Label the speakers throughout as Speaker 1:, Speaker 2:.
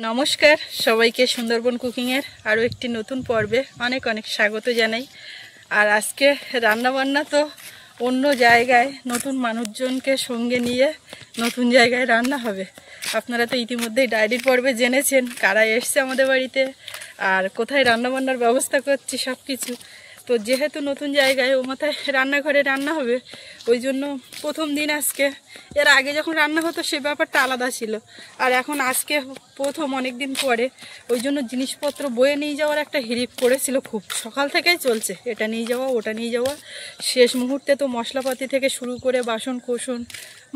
Speaker 1: নমস্কার সবাইকে সুন্দরবন কুকিংয়ের আরও একটি নতুন পর্বে অনেক অনেক স্বাগত জানাই। আর আজকে রান্নাবান্না তো অন্য জায়গায় নতুন মানুষজনকে সঙ্গে নিয়ে নতুন জায়গায় রান্না হবে। আপনারা তো ইতিমধ্যেই ডায়েরির পর্বে জেনেছেন কারা এসছে আমাদের বাড়িতে আর কোথায় রান্নাবান্নার ব্যবস্থা করছি সব কিছু। তো যেহেতু নতুন জায়গায় ও মাথায় রান্নাঘরে রান্না হবে, ওই জন্য প্রথম দিন আজকে। এর আগে যখন রান্না হতো সে ব্যাপারটা আলাদা ছিল, আর এখন আজকে প্রথম অনেক দিন পরে, ওই জন্য জিনিসপত্র বয়ে নিয়ে যাওয়ার একটা হিড়িক করেছিল। খুব সকাল থেকেই চলছে, এটা নিয়ে যাওয়া ওটা নিয়ে যাওয়া। শেষ মুহূর্তে তো মশলাপাতি থেকে শুরু করে বাসন কোসন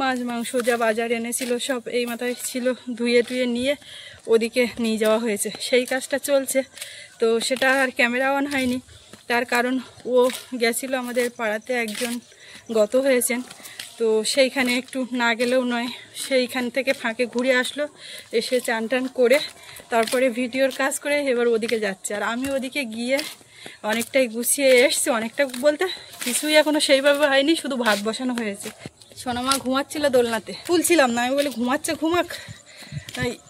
Speaker 1: মাছ মাংস যা বাজার এনেছিল সব এই মাথায় ছিল, ধুয়ে টুয়ে নিয়ে ওদিকে নিয়ে যাওয়া হয়েছে। সেই কাজটা চলছে, তো সেটা আর ক্যামেরা অন হয়নি। তার কারণ ও গেছিলো আমাদের পাড়াতে, একজন গত হয়েছেন, তো সেইখানে একটু না গেলেও নয়। সেইখান থেকে ফাঁকে ঘুরে আসলো, এসে চান টান করে তারপরে ভিডিওর কাজ করে এবার ওদিকে যাচ্ছে। আর আমি ওদিকে গিয়ে অনেকটাই গুছিয়ে এসছি, অনেকটা বলতে কিছুই এখনও সেইভাবে হয়নি, শুধু ভাত বসানো হয়েছে। সোনামা ঘুমাচ্ছিল দোলনাতে, তুলছিলাম না, আমি বলি ঘুমাচ্ছে ঘুমাক,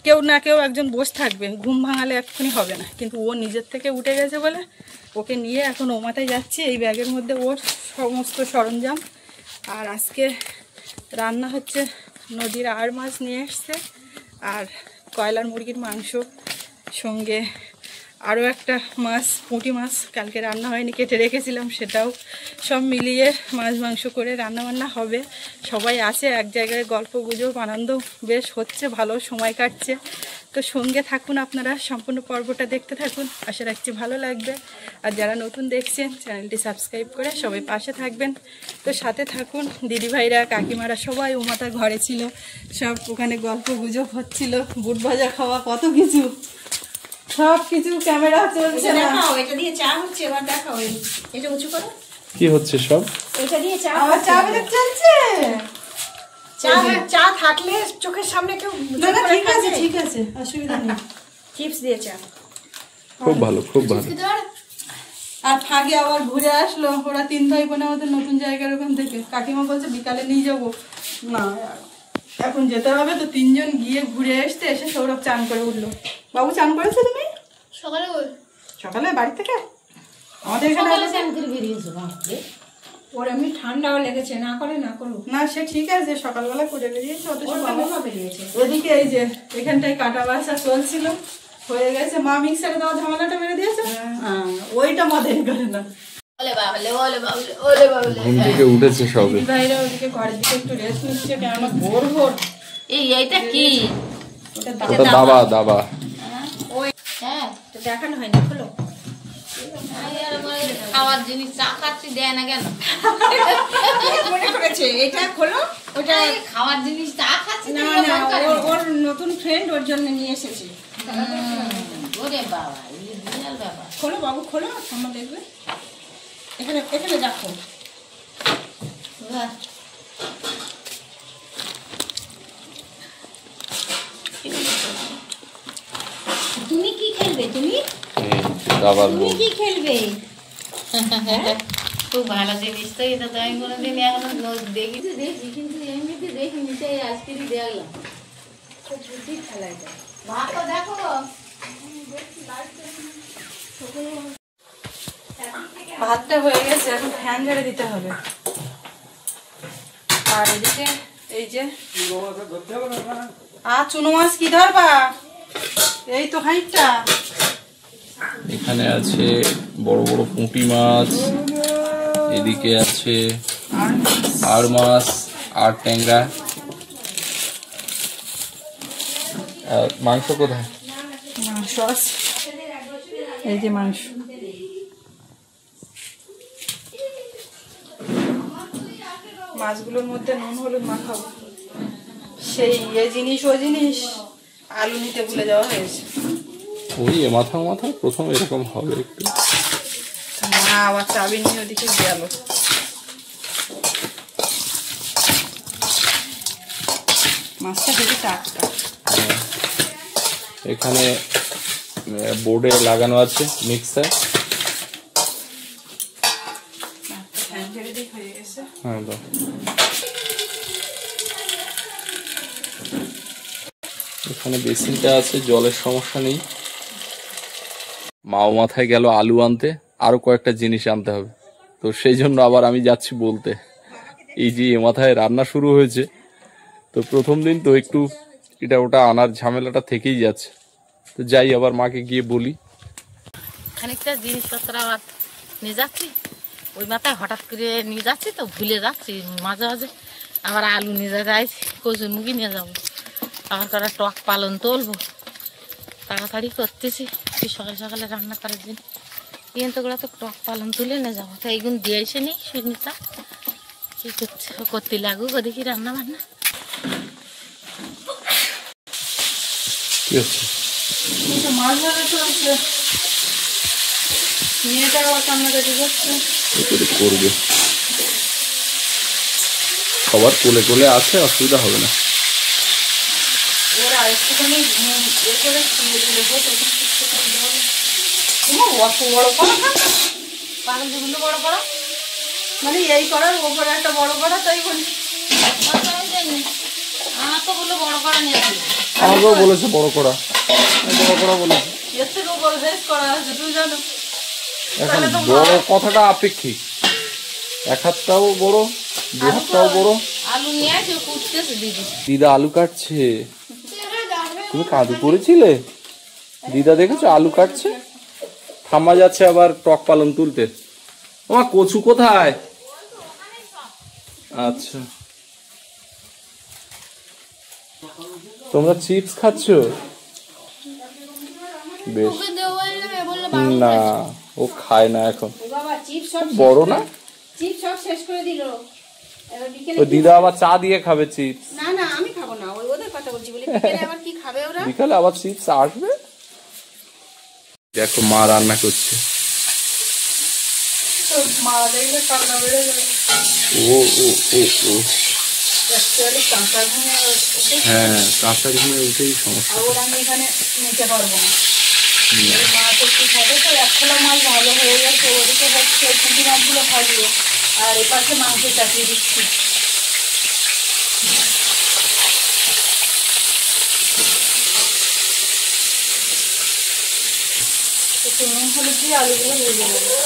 Speaker 1: কেউ না কেউ একজন বসে থাকবে, ঘুম ভাঙালে এক্ষুনি হবে না। কিন্তু ও নিজের থেকে উঠে গেছে বলে ওকে নিয়ে এখন ও মাথায় যাচ্ছি। এই ব্যাগের মধ্যে ওর সমস্ত সরঞ্জাম। আর আজকে রান্না হচ্ছে, নদীর আর মাছ নিয়ে এসছে আর কয়লার মুরগির মাংস, সঙ্গে আরও একটা মাছ, পুঁটি মাছ কালকে রান্না হয়নি, কেটে রেখেছিলাম, সেটাও সব মিলিয়ে মাছ মাংস করে রান্নাবান্না হবে। সবাই আছে এক জায়গায়, গল্প গুজব আনন্দ বেশ হচ্ছে, ভালো সময় কাটছে। তো সঙ্গে থাকুন, আপনারা সম্পূর্ণ পর্বটা দেখতে থাকুন, আশা রাখছি ভালো লাগবে। আর যারা নতুন দেখছেন চ্যানেলটি সাবস্ক্রাইব করে সবাই পাশে থাকবেন। তো সাথে থাকুন, দিদিভাইরা কাকিমারা সবাই উমাতার ঘরে ছিল, সব ওখানে গল্প গুজব হচ্ছিল, বুট ভাজা খাওয়া, কত কিছু সব কিছু। ক্যামেরা চলছে না, এটা দিয়ে চা হচ্ছে, এবার দেখাও এটা উঁচু করো, কি হচ্ছে সব, এটা দিয়ে চা, আবার চা বের চলছে। চা থাকলে চোখের সামনে কেউ, না না ঠিক আছে ঠিক আছে, অসুবিধা নেই। চিপস দিয়ে চা, খুব ভালো খুব ভালো। আর ফাঁকে আবার ঘুরে আসলো ওরা তিন ভাই বোন আমাদের নতুন জায়গার ওখান থেকে। কাকিমা বলছে বিকালে নিয়ে যাবো, না এখন যেতে হবে। তো তিনজন গিয়ে ঘুরে আসতে, এসে সৌরভ চান করে উঠলো। বাবু চান করেছো তুমি সকালে? সকালে বাড়ি থেকে আমাদের এখানে চান করে বেরিয়েছো? ওর এমনি ঠান্ডাও লেগেছে, না করে না করুক না, সে ঠিক আছে, সকালবেলা করে বেরিয়েছে। অত সকালে বেরিয়েছে। ওদিকে এই যে এখানটায় কাটা বাসা চলছিল, হয়ে গেছে। মা মিক্সারে দেওয়া ঝামেলাটা মেরে দিয়েছে, ওইটা মদেন করে না। ঘুম থেকে উঠেছে সবে, ভাইরা ওদিকে ঘরের দিকে একটু রেস্ট নিচ্ছে। কেন ভোর ভোর এইটা কি, ওটা দাবা দাবা, ওই হ্যাঁ দেখানো হয়নি। খোলো, খাওয়ার জিনিস চা খাচ্ছি, দেয় না কেন মনে করেছে এটা খোলো, ওটা খাওয়ার জিনিস চা খাচ্ছি না, ওর নতুন ফ্রেন্ড ওর জন্য নিয়ে এসেছে। ওরে বাবা, খোলো বাবু খোলো, সামনে দেখবে, এখানে এখানে দেখো। তুমি কি খেলবে? তুমি কি খেলবে? খুব ভালো জিনিস তো, এটা তো আমি কোনোদিন এখনো দেখেছি, কিন্তু এমনিতে দেখিনি, তাই আজকেরই দেখলাম। খুব বুদ্ধি খেলা এটা। ভাতটা দেখো, ভাতটা হয়ে গেছে, এখন ফ্যান ঝেড়ে দিতে হবে। আর এদিকে এই যে চুনো মাছ কি ধরবা, এই তো হাইটটা।
Speaker 2: এখানে আছে বড় বড় পুঁটি মাছ, এদিকে আছে আর মাছ আর ট্যাংরা। মাংস কোথায়?
Speaker 1: মাংস আছে, এই যে মাংস। মাছগুলোর মধ্যে নুন হলুদ মাখাবো, সেই এ জিনিস ও জিনিস আলু নিতে ভুলে যাওয়া হয়েছে।
Speaker 2: ওই মাথা মাথা প্রথম এরকম হবে একটু,
Speaker 1: না আবার চাবি নিয়ে ওদিকে গেল। মাছটা খুবই টাটকা।
Speaker 2: এখানে বোর্ডে লাগানো আছে মিক্সার। হ্যাঁ এখানে বেসিনটা আছে, জলের সমস্যা নেই। মাও মাথায় গেল আলু আনতে, আরো কয়েকটা জিনিস আনতে হবে, তো সেই জন্য আবার আমি যাচ্ছি বলতে। এই যে এ মাথায় রান্না শুরু হয়েছে, তো প্রথম দিন তো একটু এটা ওটা আনার ঝামেলাটা থেকেই যাচ্ছে। তো যাই, আবার মাকে গিয়ে বলি।
Speaker 3: খানিকটা জিনিসপত্র আবার নিয়ে যাচ্ছি, ওই মাথায় হঠাৎ করে নিয়ে যাচ্ছি তো ভুলে যাচ্ছি। মাঝে মাঝে আবার আলু নিয়ে যাচ্ছি, কচুরমুখী নিয়ে যাবো, আবার করা টক পালন তুলবো। তাড়াতাড়ি করতেছি সকাল সকালে রান্না করার দিন, কিন্তু ওগুলো তো টক পালন তুলে নিয়ে যাবো। তো এইগুলো দিয়ে এসে নিই সুনিতা, কি করতে লাগুক ওদিকে রান্না বান্না।
Speaker 2: কি হচ্ছে?
Speaker 1: মাছ ভাজা চলছে, মেয়েটা আবার কান্নাকাটি করছে।
Speaker 2: করবে, সবার কোলে কোলে আছে, অসুবিধা হবে না।
Speaker 1: ওরা একটুখানি এ করে শুয়ে দিলে হতো, অত বড় করা
Speaker 3: পালন দুগুলো বড় বড়,
Speaker 1: মানে এই করার ওপরে একটা বড় করা, তাই বলি।
Speaker 3: আমার তো বললো বড় করা নিয়ে আসবে।
Speaker 2: আমাকেও বলেছে বড় করা, বড় করা বলেছে।
Speaker 1: এর থেকে বড় বেশ করা আছে, তুই জানো।
Speaker 2: এখন বড় কথাটা আপেক্ষিক, এক হাতটাও বড়, দু হাতটাও বড়।
Speaker 3: আলু নিয়ে আসে কুটতেছে দিদি।
Speaker 2: দিদা আলু কাটছে। তুমি কাঁদু করেছিলে? দিদা দেখেছো আলু কাটছে। ঠাম্মা যাচ্ছে আবার টক পালন তুলতে। তোমার কচু কোথায়? আচ্ছা, তোমরা চিপস খাচ্ছ? বেশ, না ও খায় না এখন, বড় না। ও দিদা আবার চা দিয়ে খাবে চিপস।
Speaker 4: না না আমি খাবো না, ওদের কথা বলছি বলে বিকেলে আবার কি খাবে ওরা?
Speaker 2: বিকালে আবার চিপস আসবে। দেখো মা রান্না করছে।
Speaker 1: মা দেখলে কান্না বেড়ে যাবে।
Speaker 2: ও ও ও ও
Speaker 1: অ্যাকচুয়ালি কাঁচা ঘুমে
Speaker 2: হ্যাঁ, কাঁচা ঘুমে উঠেই সমস্যা।
Speaker 1: আর আমি এখানে নিতে পারবো না। মাছ একটু খাবে তো, এক খোলা মাছ ভালো হয়ে গেছে, ওদিকে হচ্ছে পুঁটি মাছগুলো ভাজবে, আর এপাশে মাংস চাপিয়ে দিচ্ছি। একটু নুন হলুদ দিয়ে আলুগুলো ভেজে নেবো।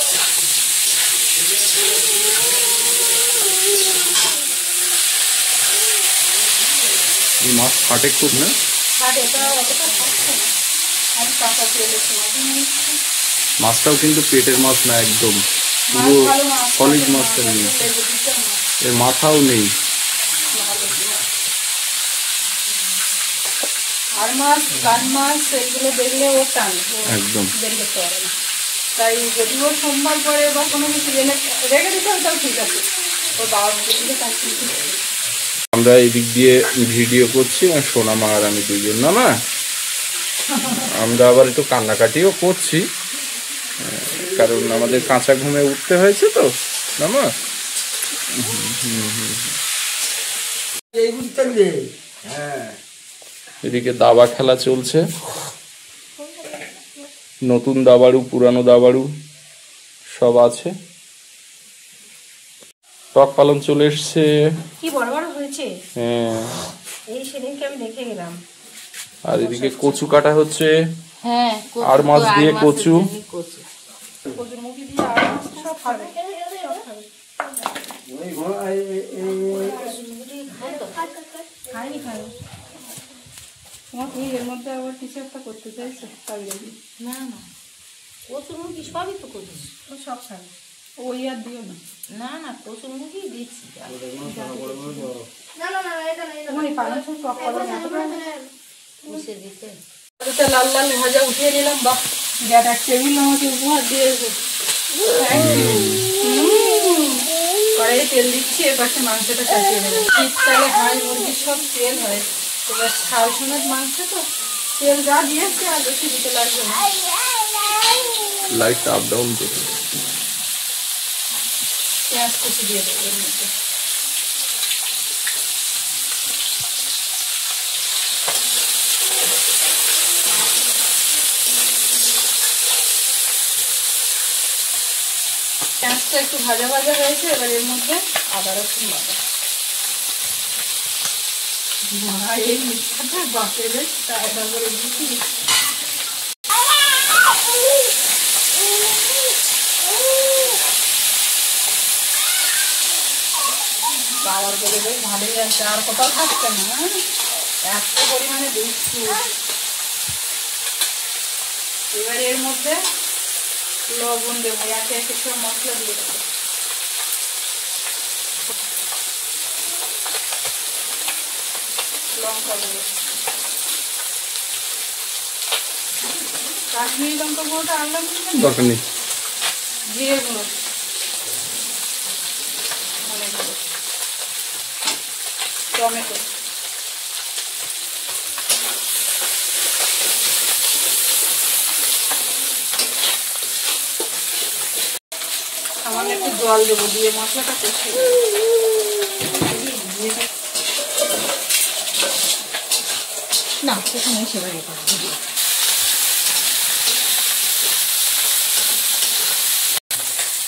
Speaker 2: মাছ ফাটে খুব না?
Speaker 1: আর এটা অতটা খাচ্ছে না, আমি কাঁচা তেলের সময় নিচ্ছি।
Speaker 2: মাছটাও কিন্তু পেটের মাছ না, একদম পুরো সলিড মাছটা নেই, এর মাথাও নেই।
Speaker 1: আর মাছ, কান মাছ এগুলো দেখলে ও টান
Speaker 2: একদম
Speaker 1: দেখতে পারে না। তাই যদি ও সোমবার পরে বা কোনো কিছু এনে রেখে দিতে হয় তাও ঠিক আছে, ওর বাবা মুখে দিলে তার কিন্তু।
Speaker 2: আমরা এদিক দিয়ে ভিডিও করছি, আর সোনা মা আর আমি দুইজন, না না আমরা আবার একটু কান্নাকাটিও করছি, কারণ আমাদের কাঁচা ঘুমে উঠতে হয়েছে তো, না মা। এদিকে দাবা খেলা চলছে, নতুন দাবাড়ু পুরানো দাবাড়ু সব আছে। টক পালন চলে এসছে।
Speaker 4: কি বড় বড় হয়েছে,
Speaker 2: হ্যাঁ,
Speaker 4: এই সেদিনকে আমি দেখে গেলাম।
Speaker 2: আর এদিকে কচু কাটা হচ্ছে,
Speaker 3: হ্যাঁ,
Speaker 2: আর মাছ দিয়ে কচু।
Speaker 1: কচুর মুখি দিয়ে আর মাছ সব খাবে।
Speaker 4: খাইনি খাইনি।
Speaker 1: তোমার তুমি এর মধ্যে আবার কিছু একটা করতে চাইছো, তাই দেখি।
Speaker 3: না না, কচুরমুখী সবই তো করি।
Speaker 1: ও সব খাবে, ওই আর দিও না।
Speaker 3: না না, কচুরমুখী দিচ্ছি।
Speaker 1: তোমার এই পালং শাক টক পালং এতটা
Speaker 3: বসে দিতে
Speaker 1: আলুটা লাল লাল ভাজা উঠিয়ে নিলাম। বাহ, বিরাট এক টেবিল আমাকে উপহার দিয়েছে। কড়াইয়ে তেল দিচ্ছি, এর পাশে মাংসটা চাপিয়ে নেবো। শীতকালে হাঁস মুরগির সব তেল হয়, এবার শাল সোনার মাংস তো তেল যা দিয়েছে আর বেশি দিতে লাগবে না।
Speaker 2: লাইটটা আপ ডাউন করবে।
Speaker 1: পেঁয়াজ কুচি দিয়ে দেবো এর মধ্যে। পেঁয়াজটা একটু ভাজা ভাজা হয়েছে, এবার এর মধ্যে আদা রসুন বাটা এই মিথ্যাটা বাপের তারপরে দিচ্ছি। বাবার বলে বেশ ভালোই আছে, আর কোথাও থাকছে না, এত পরিমাণে দুধ। এবার এর মধ্যে লবণ দেবো, একে একে সব মশলা দিয়ে দেবো। লঙ্কা দেবো, কাশ্মীরি লঙ্কা গুঁড়োটা আনলাম
Speaker 2: দরকার নেই।
Speaker 1: জিরে গুঁড়ো টমেটো, সামান্য একটু জল দেবো, দিয়ে মশলাটা কষিয়ে
Speaker 4: না সেখানে সেবারে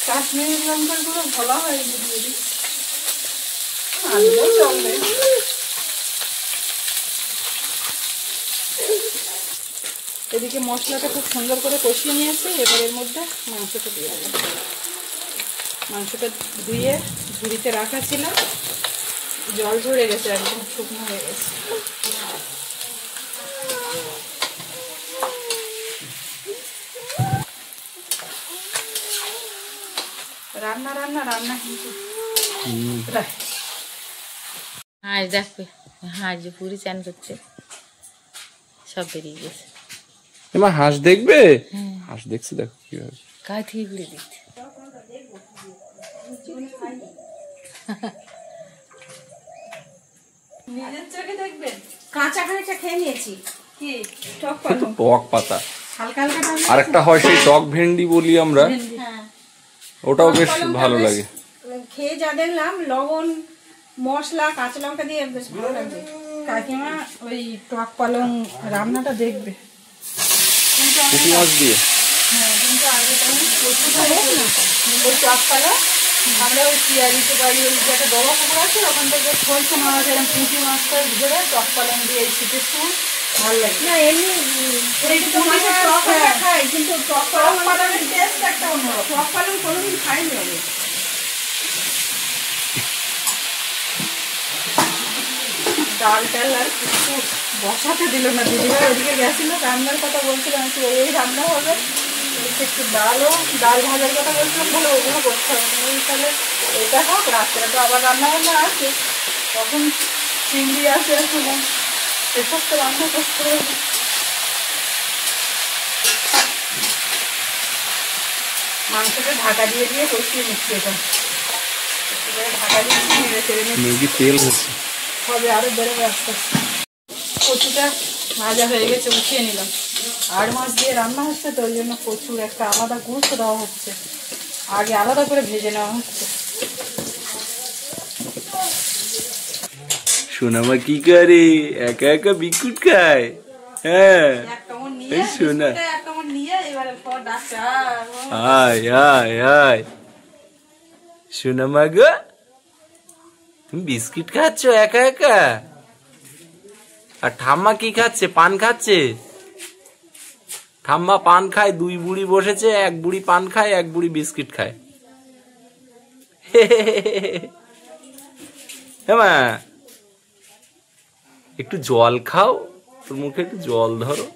Speaker 1: কাশ্মীরি লঙ্কার গুলো ভালো হয়, আলুও চলবে। এদিকে মশলাটা খুব সুন্দর করে কষিয়ে নিয়েছি, এবার এর মধ্যে মাংসটা দিয়ে দেবো। মাংসটা ধুয়ে ঝুড়িতে রাখা ছিল, জল ঝরে গেছে, একদম শুকনো হয়ে গেছে। রান্না রান্না রান্না কিন্তু
Speaker 3: হাঁস দেখবে, হাঁস যে পুরি চান করছে, সব বেরিয়ে গেছে।
Speaker 2: এমা হাঁস দেখবে? হাঁস দেখছি, দেখো কিভাবে
Speaker 3: গায়ে থেকে ঘুরে দিচ্ছে।
Speaker 1: নিজের চোখে দেখবেন।
Speaker 4: কাঁচা খানিকটা খেয়ে নিয়েছি।
Speaker 1: কি
Speaker 2: টক পাতা,
Speaker 4: হালকা হালকা ভাবে
Speaker 2: আর একটা হয় সেই টক ভেন্ডি বলি আমরা,
Speaker 4: হ্যাঁ
Speaker 2: ওটাও বেশ ভালো লাগে।
Speaker 4: খেয়ে যা দেখলাম, লবণ মশলা কাঁচা লঙ্কা দিয়ে বেশ ভালো লাগবে।
Speaker 1: কাকিমা ওই টক পালং রান্নাটা দেখবে,
Speaker 2: পুঁটি মাছ দিয়ে।
Speaker 1: কিন্তু আগে তেমন প্রস্তুত হোক না, ওই টক পালং আমরা ওই পিয়ারিতে বাড়ি ওই যে একটা ডবা পুকুর আছে, ওখান থেকে খোলছে মাছ, এরকম পুঁটি মাছটা ধরে টক পালং দিয়ে এই শীতের সময় ভালো লাগে।
Speaker 4: না এমনি
Speaker 1: পুঁটিটা টক আমরা খাই,
Speaker 4: কিন্তু টক
Speaker 1: পালংয়ের টেস্ট একটা অন্যরকম।
Speaker 4: টক পালং কোনোদিন খাইনি আমি।
Speaker 1: ডাল টাল আর কিছু বসাতে দিল না, দিদিভাই ওদিকে গেছিল, রান্নার কথা বলছিলাম, এই রান্না হবে, একটু ডালও ডাল ভাজার কথা বলছিলাম, বলে ওগুলো করতে হবে, তাহলে এটা হোক, রাত্রে তো আবার রান্না বান্না আছে, তখন চিংড়ি আছে, এসব তো রান্না করতে হবে। মাংসটা ঢাকা দিয়ে দিয়ে কষিয়ে নিচ্ছি, এটা ঢাকা দিচ্ছি, নেড়ে চেড়ে নিচ্ছি,
Speaker 2: তেল হচ্ছে
Speaker 1: হবে আরো বেরোবে আস্তে আস্তে। কচুটা ভাজা হয়ে গেছে, উঠিয়ে নিলাম। আর মাছ দিয়ে রান্না হচ্ছে তো, ওই জন্য কচুর একটা আলাদা গুরুত্ব দেওয়া হচ্ছে, আগে আলাদা করে ভেজে নেওয়া হচ্ছে।
Speaker 2: সোনামা কি করে? একা একা বিস্কুট খায়। হ্যাঁ
Speaker 1: এক কামড় নিয়ে,
Speaker 2: এই শোনা।
Speaker 1: বিস্কুটটা এক কামড় নিয়ে এবারে পর ডাক্তার।
Speaker 2: আয় আয় আয়, সোনামা গো, তুমি বিস্কিট খাচ্ছ একা একা? আর ঠাম্মা কি খাচ্ছে? পান খাচ্ছে। ঠাম্মা পান খায়, দুই বুড়ি বসেছে, এক বুড়ি পান খায়, এক বুড়ি বিস্কিট খায়। হ্যাঁ, একটু জল খাও, তোর মুখে একটু জল ধরো।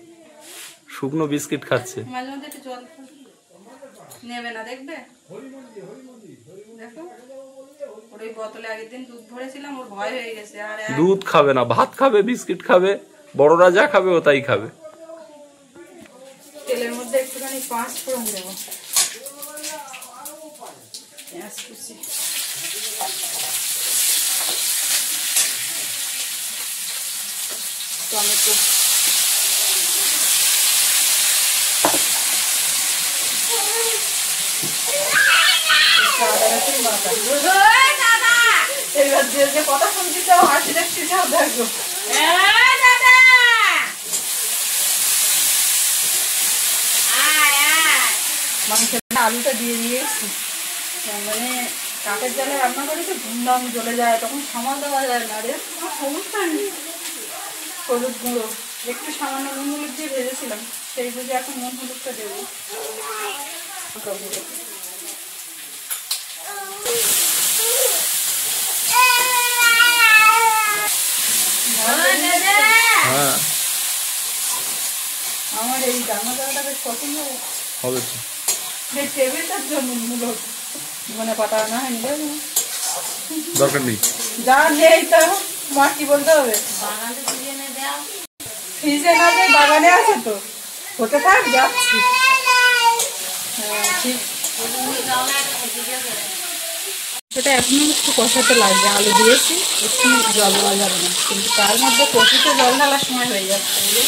Speaker 2: শুকনো বিস্কিট খাচ্ছে।
Speaker 1: মাঝে মধ্যে একটু জল নেবে না, দেখবে, দেখো ওর ওই বোতলে আগের দিন দুধ ভরেছিলাম, ওর ভয় হয়ে গেছে। আর
Speaker 2: দুধ খাবে না, ভাত খাবে, বিস্কিট খাবে, বড়রা যা খাবে ও তাই খাবে।
Speaker 1: তেলের মধ্যে একটুখানি 5 ফোড়ন দেবো, পেঁয়াজ কুচি, টমেটো, আদা রসুন বাটা। এবার যে কথা শুনতে চাও, হাসি দেখতে চাও, দেখো। মাংসের আলুটা দিয়ে দিয়েছি, মানে কাঠের জালে রান্না করি তো ধুমধাম জ্বলে যায়, তখন সামাল দেওয়া যায় না রে, সমস্যা নেই। হলুদ গুঁড়ো, একটু সামান্য নুন হলুদ দিয়ে ভেজেছিলাম, সেই বুঝে এখন নুন হলুদটা দেবো।
Speaker 2: হ্যাঁ
Speaker 1: আমার এই রান্না করাটা বেশ পছন্দ
Speaker 2: হবে তো।
Speaker 1: এই টেবিলটার জন্য মূলত মানে পাতা আনা হয়নি,
Speaker 2: দরকার নেই,
Speaker 1: যা নেই তা মা কি বলতে হবে।
Speaker 3: বাগানে দিয়ে এনে দাও।
Speaker 1: ফ্রিজে না যে বাগানে আছে তো, হতে থাক যাচ্ছি। হ্যাঁ ঠিক, সেটা এখনো একটু কষাতে লাগবে। আলু দিয়েছি, একটু জল দেওয়া যাবে না, কিন্তু তার মধ্যে কষিতে জল ঢালার সময় হয়ে যাচ্ছে। এই যে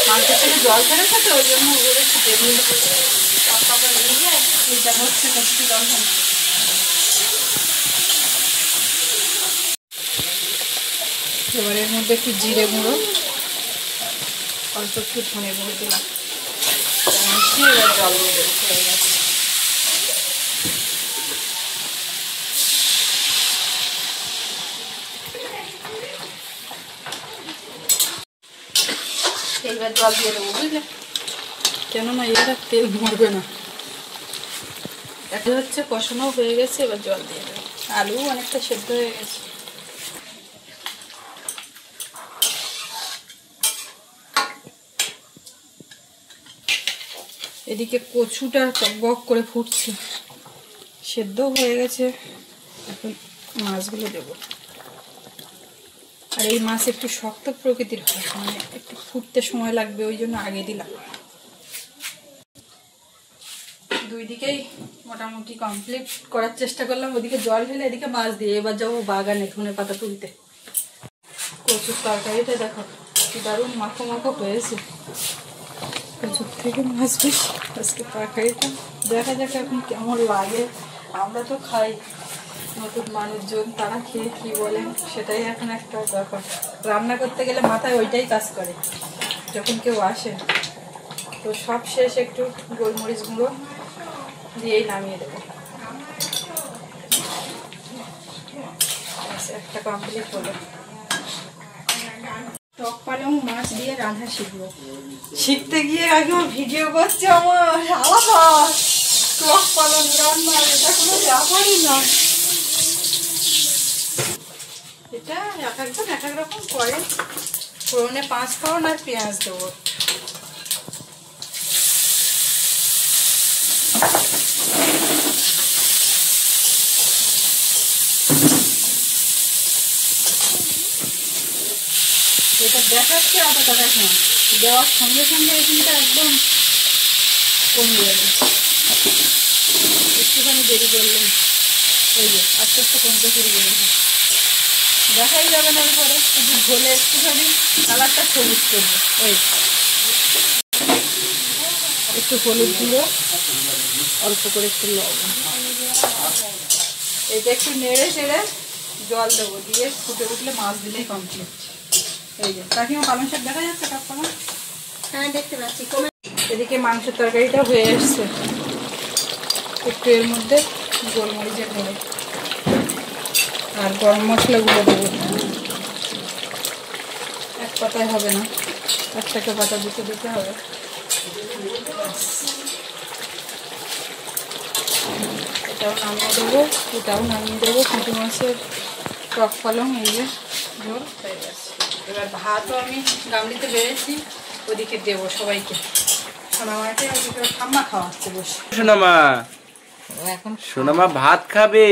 Speaker 1: মাংসের থেকে জল ছেড়েছে তো, ওই জন্য ওগুলো ছুটে দিয়ে এইটা হচ্ছে কষিতে জল ঢালা। এবার এর মধ্যে একটু জিরে গুঁড়ো, অল্প একটু ধনে গুঁড়ো দিলাম, এবার জল দিয়ে দেবো। হয়ে গেছে। এইবার জল দিয়ে দেবো, বুঝলে, কেননা এরা তেল মরবে না। এটা হচ্ছে কষানো হয়ে গেছে, এবার জল দিয়ে দেবো। আলু অনেকটা সেদ্ধ হয়ে গেছে। এদিকে কচুটা টকবক করে ফুটছে, সেদ্ধ হয়ে গেছে। এখন মাছগুলো দেবো। আর এই মাছ একটু শক্ত প্রকৃতির হয়, মানে একটু ফুটতে সময় লাগবে, ওই জন্য আগে দিলাম। দুই দিকেই মোটামুটি কমপ্লিট করার চেষ্টা করলাম। ওদিকে জল ঢেলে এদিকে মাছ দিয়ে, এবার যাবো বাগানে ধনে পাতা তুলতে। কচুর তরকারিটা দেখো কি দারুণ মাখো মাখো হয়েছে। কচুর থেকে মাছ বেশ, আজকে তরকারিটা দেখা যাক এখন কেমন লাগে। আমরা তো খাই, নতুন মানুষজন তারা খেয়ে কি বলেন সেটাই এখন একটা ব্যাপার। রান্না করতে গেলে মাথায় ওইটাই কাজ করে যখন কেউ আসে। তো সব শেষ, একটু গোলমরিচ গুঁড়ো দিয়েই নামিয়ে দেবো। একটা কমপ্লিট হলো। টক পালং মাছ দিয়ে রান্না শিখবো। শিখতে গিয়ে আগে ভিডিও করছে আমার আলাদা। টক পালং রান্না এটা কোনো ব্যাপারই না। এটা এক একজন এক এক রকম করে। ফোড়নে 5 ফোড়ন আর পেঁয়াজ দেবো। এটা দেখাচ্ছে আদা দেখো, দেওয়ার সঙ্গে সঙ্গে এখানটা একদম কমে যাবে। একটুখানি দেরি করলে ওই যে আস্তে আস্তে কমতে শুরু করেছে, দেখাই যাবে না। পরে শুধু ঝোলে একটুখানি কালারটা সবুজ করবে। ওই একটু হলুদ গুঁড়ো, অল্প করে একটু লবণ, এটা একটু নেড়ে চেড়ে জল দেবো, দিয়ে ফুটে উঠলে মাছ দিলেই কমপ্লিট। এই যে কাকিমা পালং শাক দেখা যাচ্ছে, টক পালং?
Speaker 4: হ্যাঁ দেখতে পাচ্ছি।
Speaker 1: এদিকে মাংসের তরকারিটা হয়ে এসছে। একটু এর মধ্যে গোলমরিচের গুঁড়ো আর গরম মশলা গুঁড়ো দেবো। এক পাতায় হবে না, একটা পাতা দুটো দিতে হবে। এটাও নামিয়ে দেবো, এটাও নামিয়ে দেবো। পুঁটি মাছের টক পালং এই যে ঝোল হয়ে গেছে। এবার ভাতও আমি গামলিতে বেড়েছি, ওদিকে দেবো সবাইকে। সোনামাকে ওদিকে ঠাম্মা খাওয়াচ্ছে বসে।
Speaker 2: সোনামা,
Speaker 3: এখন
Speaker 2: সোনামা ভাত খাবে।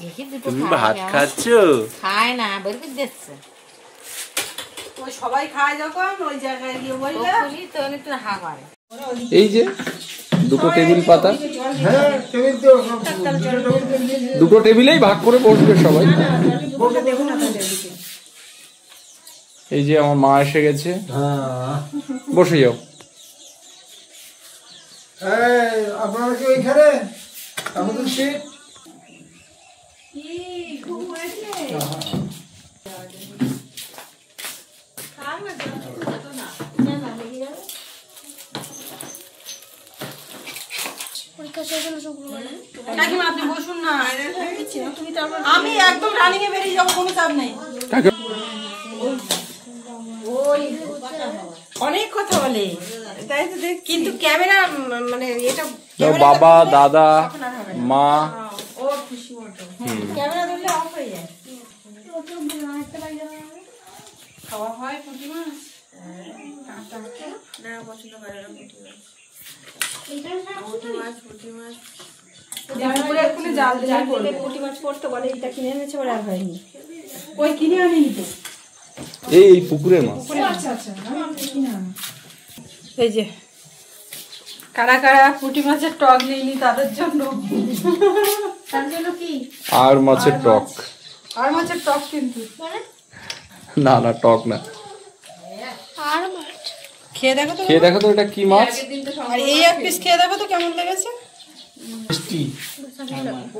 Speaker 3: দেখি দুটো
Speaker 2: তুমি ভাত খাচ্ছ?
Speaker 3: খায় না, বেরকে দিচ্ছে।
Speaker 1: ওই সবাই খায় যখন ওই জায়গায় গিয়ে বলবে।
Speaker 3: তো একটু হা করে।
Speaker 2: এই যে দুটো টেবিল পাতা, দুটো টেবিলেই ভাগ করে বসবে সবাই। এই যে আমার মা এসে গেছে, বসে যাও।
Speaker 5: আপনারা কি ওইখানে আমাদের সিট?
Speaker 1: কাকিমা আপনি বসুন না, আমি একদম রানিং এ বেরিয়ে যাবো, কোনো চাপ নেই।
Speaker 4: অনেক কথা বলে, তাই তো দেখ, কিন্তু ক্যামেরা মানে এটা
Speaker 2: বাবা, দাদা, মা,
Speaker 4: ওর খুশি মতো ক্যামেরা ধরলে অফ হয়ে যায়। খাওয়া হয় পুঁটি মাছ না, পছন্দ করে না পুঁটি মাছ। পুঁটি মাছ পড়তে বলে, এটা কিনে এনেছে ওরা, আর হয়নি। ওই কিনে আনেনি তো,
Speaker 2: এই পুকুরের মাছ।
Speaker 1: এই যে কারা কারা পুঁটি মাছের টক নিইনি তাদের জন্য।
Speaker 4: তার জন্য কি
Speaker 2: আর মাছের টক?
Speaker 1: আর মাছের টক কিন্তু
Speaker 2: না না, টক না।
Speaker 1: খেয়ে দেখো তো,
Speaker 2: খেয়ে দেখো তো এটা কি মাছ।
Speaker 1: আর এই এক পিস খেয়ে দেখো তো কেমন লেগেছে।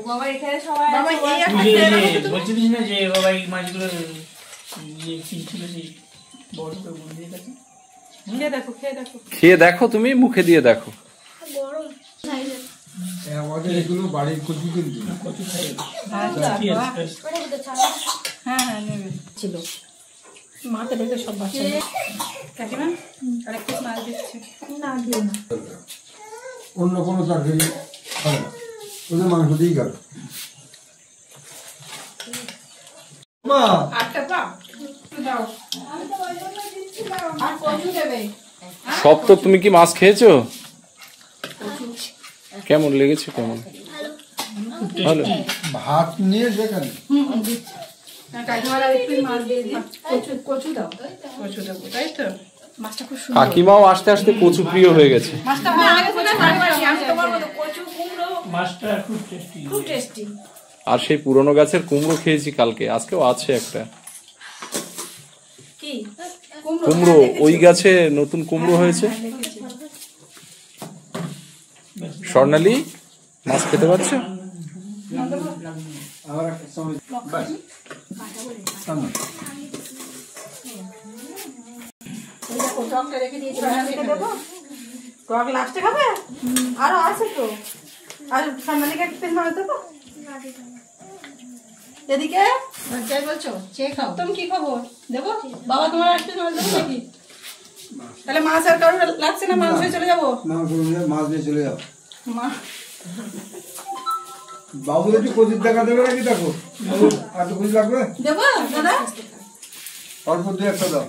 Speaker 4: বাবা এখানে সবাই
Speaker 1: বাবা এই একটা খেয়ে দেখো তো তুমি।
Speaker 6: বলছিস না যে বাবা এই মাছগুলো কি ছিল সেই বড় করে বন্ধুদের কাছে?
Speaker 1: খেয়ে দেখো, খেয়ে দেখো।
Speaker 2: খেয়ে দেখো, তুমি মুখে দিয়ে দেখো।
Speaker 5: আমাদের এগুলো বাড়ির কচু কিন্তু
Speaker 1: হ্যাঁ হ্যাঁ নেবে
Speaker 4: ছিল মাকে দেখে সব বাচ্চা
Speaker 1: কাকিমা আর এক পিস মাছ দিচ্ছে।
Speaker 4: না দিও না,
Speaker 5: অন্য কোনো তরকারি খাবে না, ওদের মাংস দিয়েই খাবে। মা
Speaker 1: আটটা পাও দাও, আর কচু দেবে।
Speaker 2: সব তো। তুমি কি মাছ খেয়েছো? কেমন লেগেছে? কেমন? ভালো।
Speaker 5: ভাত নিয়ে সেখানে
Speaker 1: কাকিমার আর এক পিস মাছ দিয়ে দিই। কচু কচু দাও, কচু দেবো, তাই তো। মাছটা খুব সুন্দর।
Speaker 2: কাকিমাও আস্তে আস্তে কচু প্রিয় হয়ে গেছে।
Speaker 1: মাছটা আমার আগে থেকে ভালোবাসি,
Speaker 4: আমি তোমার মতো কচু কুমড়ো
Speaker 6: মাছটা খুব টেস্টি।
Speaker 4: খুব টেস্টি।
Speaker 2: আর সেই পুরনো গাছের কুমড়ো খেয়েছি কালকে, আজকেও আছে একটা
Speaker 4: কি
Speaker 2: কুমড়ো। ওই গাছে নতুন কুমড়ো হয়েছে। স্বর্ণালী, মাছ খেতে পারছো?
Speaker 5: আবার একটা সময় বাস সামনে
Speaker 4: টকটা রেখে দিয়েছি, বানাতে দেবো। টক লাস্টে খাবে? আরো আছে তো।
Speaker 1: আর সামনালিকে এক পিস মাছ দেবো। এদিকে
Speaker 4: যাই বলছো চেয়ে খাও।
Speaker 1: তুমি কি খবর দেবো? বাবা তোমার এক পিস মাছ দেবো নাকি? তাহলে মাছ আর কারোর লাগছে না, মাংস চলে যাবো।
Speaker 5: মাংস নিয়ে মাছ দিয়ে চলে যাও।
Speaker 1: মা
Speaker 5: বাবু একটু কচুর দেখা দেবে নাকি? দেখো আর তো কচু লাগবে,
Speaker 1: দেবো দাদা?
Speaker 5: অল্প দু একটা দাও।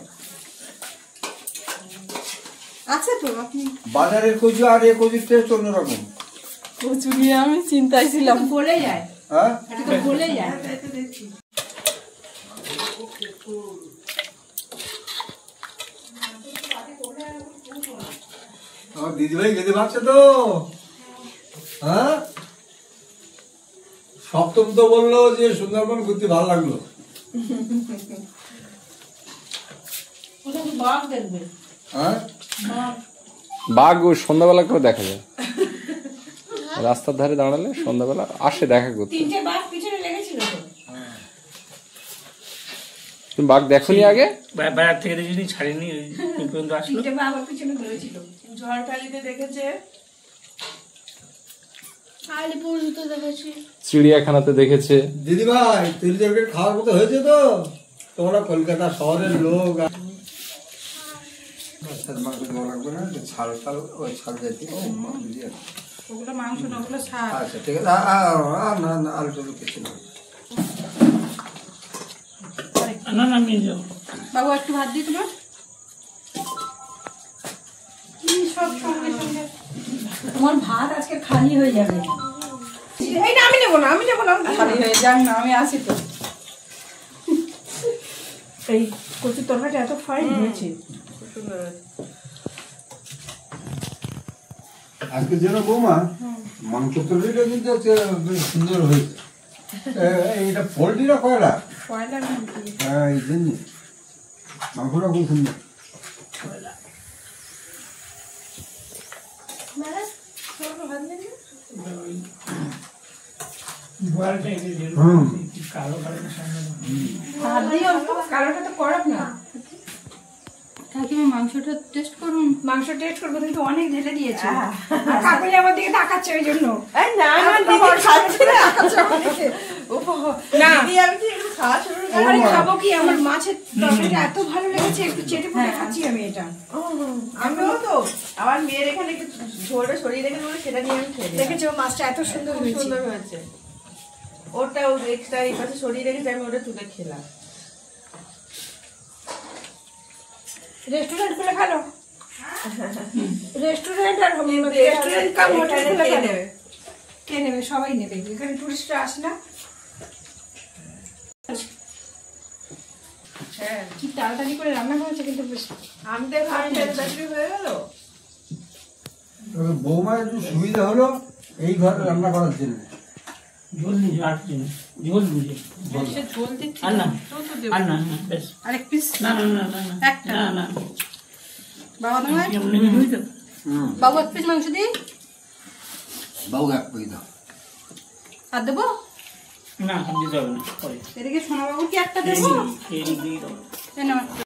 Speaker 1: আছে তো, আপনি
Speaker 5: বাজারের কচু আর এ কচুর টেস্ট অন্যরকম।
Speaker 1: কচু নিয়ে আমি চিন্তায় ছিলাম।
Speaker 4: বলে যায়,
Speaker 5: হ্যাঁ
Speaker 4: এটা তো বলে যায়।
Speaker 5: আমার দিদিভাই খেতে পারছে তো? হ্যাঁ, সপ্তম তো বললো যে সুন্দরবন ঘুরতে ভালো লাগলো।
Speaker 4: বাঘ দেখবে,
Speaker 5: হ্যাঁ,
Speaker 2: বাঘ ওই সন্ধ্যাবেলা করে দেখা যায়, রাস্তার ধারে দাঁড়ালে সন্ধ্যাবেলা আসে দেখা করতে।
Speaker 4: তিনটে বাঘ পিছনে লেগেছিল তো।
Speaker 2: তুমি বাঘ দেখোনি আগে?
Speaker 6: বাইরে থেকে দেখিনি, ছাড়িনি, এই পর্যন্ত আসলো।
Speaker 4: তিনটে বাঘ ওর পিছনে ধরেছিল।
Speaker 1: ঝড়খালিতে দেখেছে,
Speaker 2: চিড়িয়াখানাতে দেখেছে।
Speaker 5: দিদিভাই তিল তরকারি খাওয়ার মতো হয়েছে তো? তোমরা কলকাতা শহরের লোক। মাংস দেওয়া লাগবে না, ছাল ছাল ওই ছাল জাতীয় মাংস দিয়ে।
Speaker 1: ওগুলো মাংস না, ওগুলো শাক।
Speaker 5: আচ্ছা ঠিক আছে, না না আলু টালু কিছু না।
Speaker 6: না না, আমি যাবো।
Speaker 1: বাবু একটু ভাত দিই তোমার। সব সঙ্গে সঙ্গে
Speaker 4: তোমার ভাত আজকে খালি হয়ে যাবে। এইটা আমি নেবো না, আমি নেবো না।
Speaker 1: খালি হয়ে যাক না, আমি আসি তো।
Speaker 4: এই কচুর তরকারিটা এত ফাইন হয়েছে।
Speaker 1: খুব সুন্দর হয়েছে।
Speaker 5: আজকে যেন বৌমা মাংস তরকারিটা কিন্তু বেশ সুন্দর হয়েছে। এটা পোলট্রি না কয়লা?
Speaker 1: কয়লার মুরগি।
Speaker 5: হ্যাঁ, এই জন্য মাংসটা খুব সুন্দর।
Speaker 6: গোয়ালটা একটু ঢেলে কালো কালো সামনে
Speaker 1: ভাত দিই অল্প, কালোটা তো করব না। কাকিমা মাংসটা টেস্ট করুন।
Speaker 4: মাংস টেস্ট করবো, তুমি তো অনেক ঢেলে দিয়েছো। আর কাকুলি আমার দিকে তাকাচ্ছে ওই জন্য।
Speaker 1: এই না, আমার দিদি খাচ্ছে না। না দিদি, আমি কি একটু খাওয়া শুরু
Speaker 4: আরে খাবো কি, আমার মাছের তরকারিটা এত ভালো লেগেছে, একটু চেটে পুটে খাচ্ছি আমি এটা।
Speaker 1: আমিও তো আমার মেয়ের এখানে একটু ঝোলটা সরিয়ে রেখে দেবো, সেটা নিয়ে আমি খেয়ে নিলাম।
Speaker 4: দেখেছো মাছটা এত সুন্দর
Speaker 1: খুব
Speaker 4: হয়েছে।
Speaker 1: সুন্দর হয়েছে। ওটা এক্সট্রা এই পাশে সরিয়ে রেখেছি, আমি ওটা তুলে খেলাম।
Speaker 4: রেস্টুরেন্ট খুলে খেলো, রেস্টুরেন্ট আর রেস্টুরেন্ট কাম হোটেল খুলে খেলো। কে নেবে? সবাই নেবে, এখানে টুরিস্টরা আসে না।
Speaker 1: হ্যাঁ,
Speaker 4: কি তাড়াতাড়ি করে রান্না করেছে কিন্তু বেশ।
Speaker 1: আমি তো ভাবি তাড়াতাড়ি হয়ে গেল।
Speaker 5: তবে বৌমার একটু সুবিধা হলো এই ঘরে রান্না করার জন্য।
Speaker 6: ঝোল নিয়ে আর কিছু না, ঝোল বুঝে
Speaker 1: সে ঝোল দিচ্ছি
Speaker 6: আর না
Speaker 1: তো দেবো।
Speaker 6: আর না না বেশ
Speaker 4: আরেক পিস
Speaker 6: না না না না না
Speaker 4: একটা।
Speaker 6: না না
Speaker 4: বাবা তোমার
Speaker 6: এমনি বুঝি তো
Speaker 4: বাবু এক পিস মাংস দিই
Speaker 5: বাবু এক পেয়ে দাও।
Speaker 4: আর দেবো?
Speaker 6: না দিতে হবে না পরে
Speaker 4: এদিকে সোনা বাবু কি একটা দেবো?
Speaker 6: এই দিয়ে দাও
Speaker 4: এই নাও।